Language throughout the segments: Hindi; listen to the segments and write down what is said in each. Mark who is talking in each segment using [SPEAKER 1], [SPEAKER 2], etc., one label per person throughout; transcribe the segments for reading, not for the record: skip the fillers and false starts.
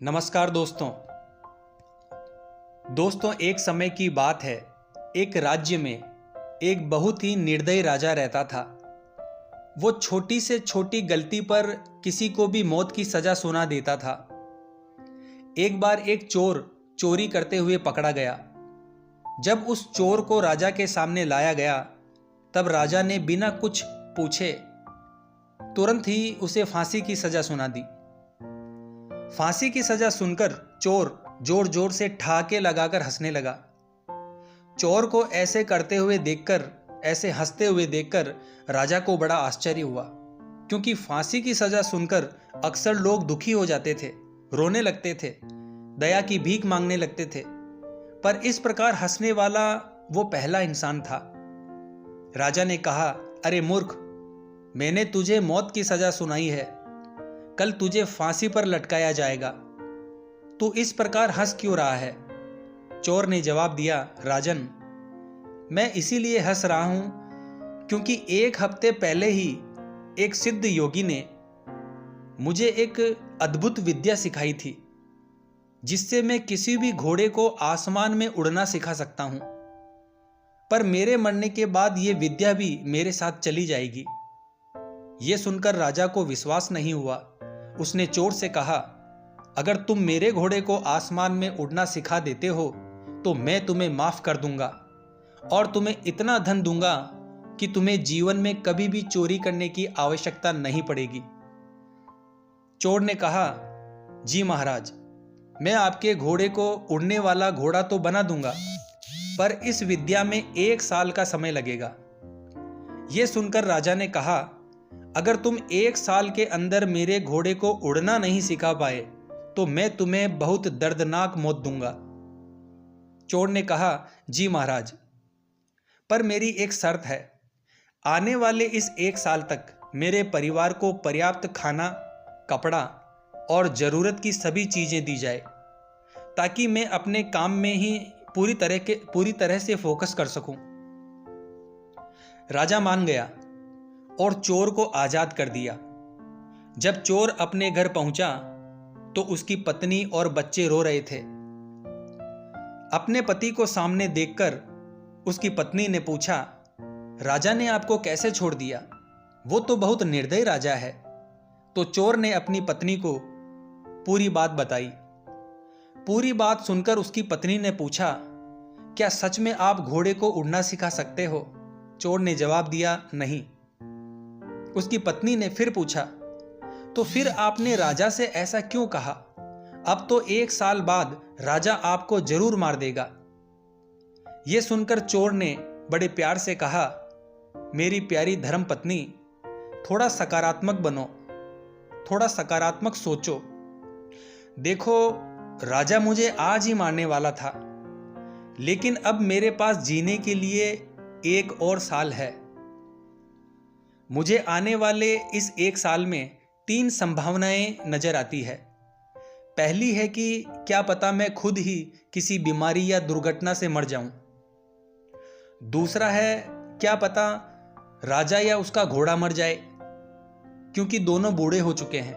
[SPEAKER 1] नमस्कार दोस्तों एक समय की बात है। एक राज्य में एक बहुत ही निर्दयी राजा रहता था। वो छोटी से छोटी गलती पर किसी को भी मौत की सजा सुना देता था। एक बार एक चोर चोरी करते हुए पकड़ा गया। जब उस चोर को राजा के सामने लाया गया तब राजा ने बिना कुछ पूछे तुरंत ही उसे फांसी की सजा सुना दी। फांसी की सजा सुनकर चोर जोर जोर से ठहाके लगाकर हंसने लगा। चोर को ऐसे करते हुए देखकर, ऐसे हंसते हुए देखकर राजा को बड़ा आश्चर्य हुआ, क्योंकि फांसी की सजा सुनकर अक्सर लोग दुखी हो जाते थे, रोने लगते थे, दया की भीख मांगने लगते थे, पर इस प्रकार हंसने वाला वो पहला इंसान था। राजा ने कहा, अरे मूर्ख, मैंने तुझे मौत की सजा सुनाई है, कल तुझे फांसी पर लटकाया जाएगा, तू इस प्रकार हंस क्यों रहा है? चोर ने जवाब दिया, राजन, मैं इसीलिए हंस रहा हूं क्योंकि एक हफ्ते पहले ही एक सिद्ध योगी ने मुझे एक अद्भुत विद्या सिखाई थी, जिससे मैं किसी भी घोड़े को आसमान में उड़ना सिखा सकता हूं। पर मेरे मरने के बाद यह विद्या भी मेरे साथ चली जाएगी। यह सुनकर राजा को विश्वास नहीं हुआ। उसने चोर से कहा, अगर तुम मेरे घोड़े को आसमान में उड़ना सिखा देते हो तो मैं तुम्हें माफ कर दूंगा और तुम्हें इतना धन दूंगा कि तुम्हें जीवन में कभी भी चोरी करने की आवश्यकता नहीं पड़ेगी। चोर ने कहा, जी महाराज, मैं आपके घोड़े को उड़ने वाला घोड़ा तो बना दूंगा, पर इस विद्या में 1 साल का समय लगेगा। यह सुनकर राजा ने कहा, अगर तुम 1 साल के अंदर मेरे घोड़े को उड़ना नहीं सिखा पाए तो मैं तुम्हें बहुत दर्दनाक मौत दूंगा। चोर ने कहा, जी महाराज, पर मेरी एक शर्त है। आने वाले इस 1 साल तक मेरे परिवार को पर्याप्त खाना, कपड़ा और जरूरत की सभी चीजें दी जाए, ताकि मैं अपने काम में ही पूरी तरह से फोकस कर सकूं। राजा मान गया और चोर को आजाद कर दिया। जब चोर अपने घर पहुंचा तो उसकी पत्नी और बच्चे रो रहे थे। अपने पति को सामने देखकर उसकी पत्नी ने पूछा, राजा ने आपको कैसे छोड़ दिया? वो तो बहुत निर्दयी राजा है। तो चोर ने अपनी पत्नी को पूरी बात बताई। पूरी बात सुनकर उसकी पत्नी ने पूछा, क्या सच में आप घोड़े को उड़ना सिखा सकते हो? चोर ने जवाब दिया, नहीं। उसकी पत्नी ने फिर पूछा, तो फिर आपने राजा से ऐसा क्यों कहा? अब तो 1 साल बाद राजा आपको जरूर मार देगा। यह सुनकर चोर ने बड़े प्यार से कहा, मेरी प्यारी धर्म पत्नी, थोड़ा सकारात्मक बनो, थोड़ा सकारात्मक सोचो। देखो, राजा मुझे आज ही मारने वाला था, लेकिन अब मेरे पास जीने के लिए 1 और साल है। मुझे आने वाले इस 1 साल में 3 संभावनाएं नजर आती है। पहली है कि क्या पता मैं खुद ही किसी बीमारी या दुर्घटना से मर जाऊं। दूसरा है, क्या पता राजा या उसका घोड़ा मर जाए, क्योंकि दोनों बूढ़े हो चुके हैं।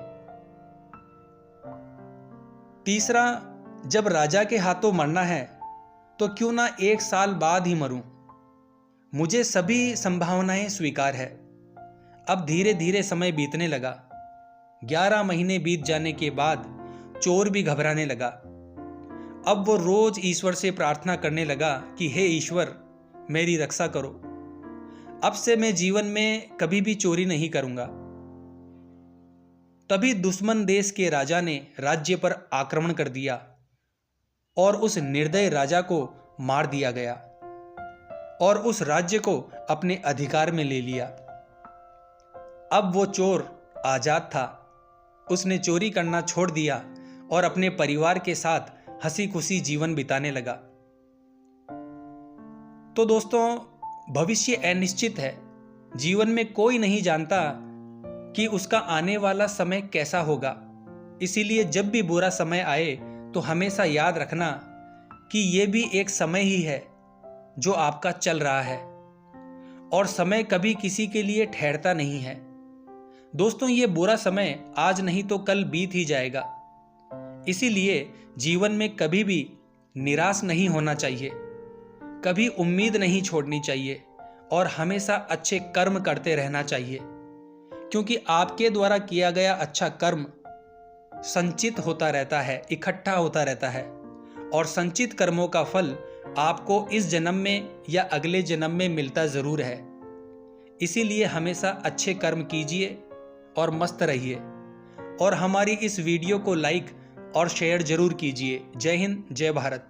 [SPEAKER 1] तीसरा, जब राजा के हाथों मरना है तो क्यों ना 1 साल बाद ही मरूं। मुझे सभी संभावनाएं स्वीकार है। अब धीरे धीरे समय बीतने लगा। 11 महीने बीत जाने के बाद चोर भी घबराने लगा। अब वो रोज ईश्वर से प्रार्थना करने लगा कि हे ईश्वर, मेरी रक्षा करो। अब से मैं जीवन में कभी भी चोरी नहीं करूंगा। तभी दुश्मन देश के राजा ने राज्य पर आक्रमण कर दिया और उस निर्दयी राजा को मार दिया गया और उस राज्य को अपने अधिकार में ले लिया। अब वो चोर आजाद था। उसने चोरी करना छोड़ दिया और अपने परिवार के साथ हंसी खुशी जीवन बिताने लगा। तो दोस्तों, भविष्य अनिश्चित है। जीवन में कोई नहीं जानता कि उसका आने वाला समय कैसा होगा। इसीलिए जब भी बुरा समय आए तो हमेशा याद रखना कि यह भी एक समय ही है जो आपका चल रहा है, और समय कभी किसी के लिए ठहरता नहीं है। दोस्तों, ये बुरा समय आज नहीं तो कल बीत ही जाएगा। इसीलिए जीवन में कभी भी निराश नहीं होना चाहिए, कभी उम्मीद नहीं छोड़नी चाहिए और हमेशा अच्छे कर्म करते रहना चाहिए, क्योंकि आपके द्वारा किया गया अच्छा कर्म संचित होता रहता है, इकट्ठा होता रहता है और संचित कर्मों का फल आपको इस जन्म में या अगले जन्म में मिलता ज़रूर है। इसीलिए हमेशा अच्छे कर्म कीजिए और मस्त रहिए और हमारी इस वीडियो को लाइक और शेयर ज़रूर कीजिए। जय हिंद, जय भारत।